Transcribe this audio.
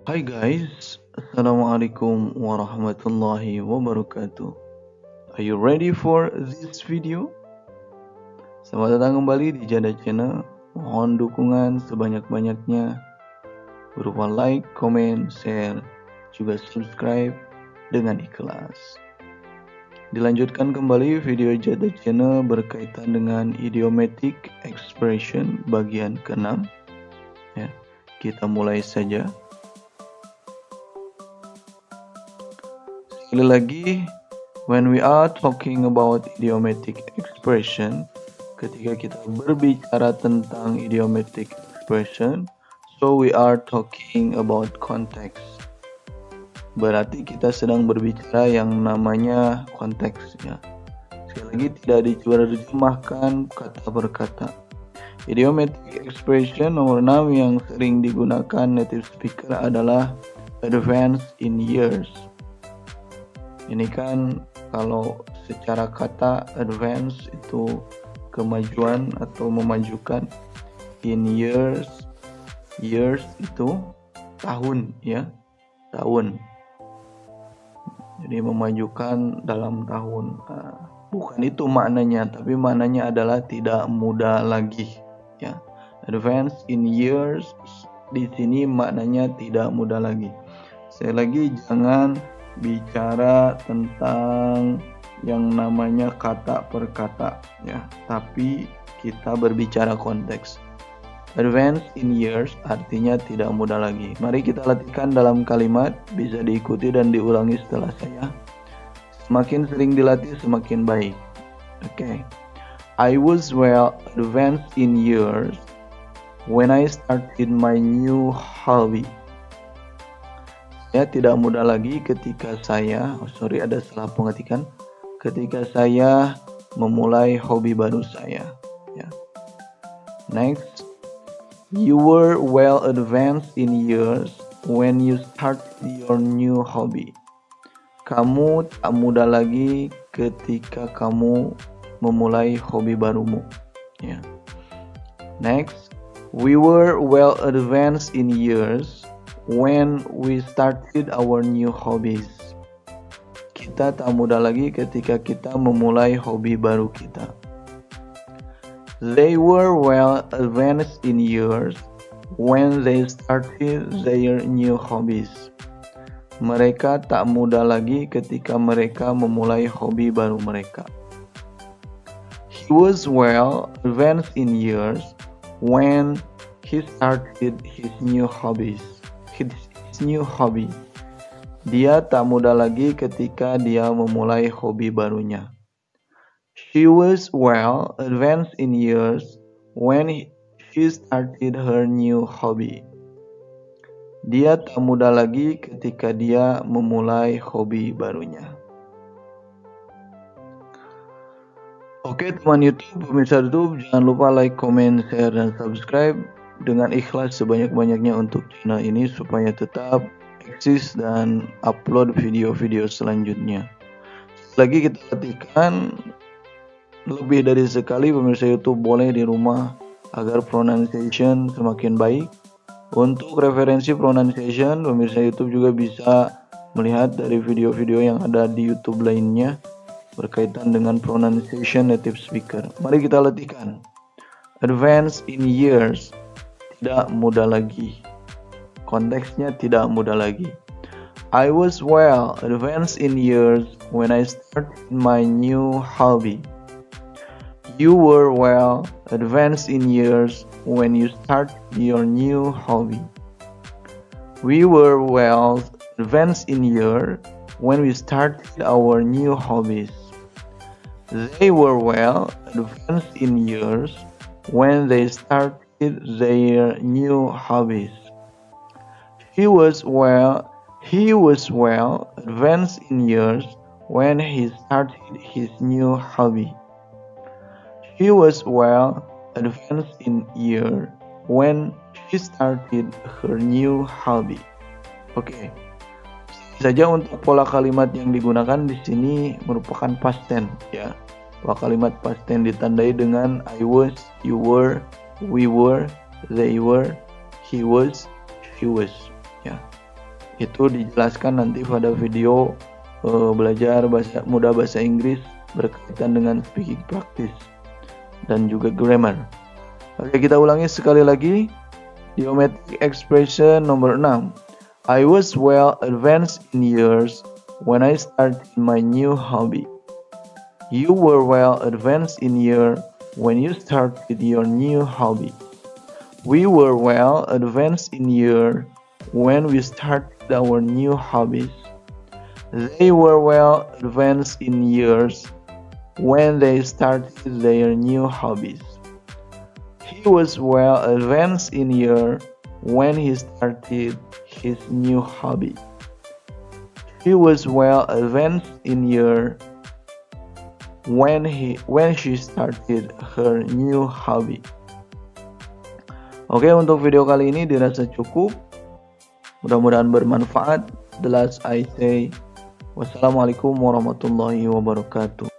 Hai guys, Assalamualaikum warahmatullahi wabarakatuh. Are you ready for this video? Selamat datang kembali di Jada Channel. Mohon dukungan sebanyak-banyaknya berupa like, comment, share, juga subscribe dengan ikhlas. Dilanjutkan kembali video Jada Channel berkaitan dengan idiomatic expression bagian ke-6. Ya, kita mulai saja. Sekali lagi, when we are talking about idiomatic expression, ketika kita berbicara tentang idiomatic expression, so we are talking about context. Berarti kita sedang berbicara yang namanya konteks ya. Sekali lagi tidak diterjemahkan kata per kata. Idiomatic expression nomor 6 yang sering digunakan native speaker adalah advance in years. Ini kan kalau secara kata advance itu kemajuan atau memajukan, in years itu tahun ya, tahun. Jadi memajukan dalam tahun. Bukan itu maknanya, tapi maknanya adalah tidak muda lagi ya. Advance in years di sini maknanya tidak muda lagi. Sekali lagi jangan bicara tentang yang namanya kata per kata ya, tapi kita berbicara konteks. Advance in years artinya tidak muda lagi. Mari kita latihkan dalam kalimat, bisa diikuti dan diulangi setelah saya. Semakin sering dilatih semakin baik. Okay. I was well advanced in years when I started my new hobby. Saya tidak muda lagi ketika saya, ada salah pengetikan, ketika saya memulai hobi baru saya. Ya. Next, you were well advanced in years when you started your new hobby. Kamu tak muda lagi ketika kamu memulai hobi barumu. Ya. Next, we were well advanced in years when we started our new hobbies. Kita tak muda lagi ketika kita memulai hobi baru kita. They were well advanced in years when they started their new hobbies. Mereka tak muda lagi ketika mereka memulai hobi baru mereka. He was well advanced in years when he started his new hobbies. His new hobby. Dia tak muda lagi ketika dia memulai hobi barunya. She was well advanced in years when she started her new hobby. Dia tak muda lagi ketika dia memulai hobi barunya. Oke teman YouTube, pemirsa YouTube, jangan lupa like, comment, share, dan subscribe dengan ikhlas sebanyak-banyaknya untuk channel ini supaya tetap eksis dan upload video-video selanjutnya. Lagi kita latihkan lebih dari sekali pemirsa YouTube boleh di rumah agar pronunciation semakin baik. Untuk referensi pronunciation pemirsa YouTube juga bisa melihat dari video-video yang ada di YouTube lainnya berkaitan dengan pronunciation native speaker. Mari kita latihkan. Advance in years, tidak muda lagi. Konteksnya tidak muda lagi. I was well advanced in years when I started my new hobby. You were well advanced in years when you started your new hobby. We were well advanced in years when we started our new hobbies. They were well advanced in years when they started their new hobbies. He was well advanced in years when he started his new hobby. She was well advanced in years when she started her new hobby. Oke. Saja untuk pola kalimat yang digunakan di sini merupakan past tense ya. Pola kalimat past tense ditandai dengan I was, you were, we were, they were, he was, she was ya. Itu dijelaskan nanti pada video belajar mudah bahasa Inggris berkaitan dengan speaking practice dan juga grammar. Oke, kita ulangi sekali lagi. Idiomatic expression nomor 6. I was well advanced in years when I started my new hobby. You were well advanced in years when you started your new hobby. We were well advanced in years when we started our new hobbies. They were well advanced in years when they started their new hobbies. He was well advanced in years when he started his new hobby. She was well advanced in years when she started her new hobby. Oke, untuk video kali ini dirasa cukup. Mudah-mudahan bermanfaat. The last I say, wassalamualaikum warahmatullahi wabarakatuh.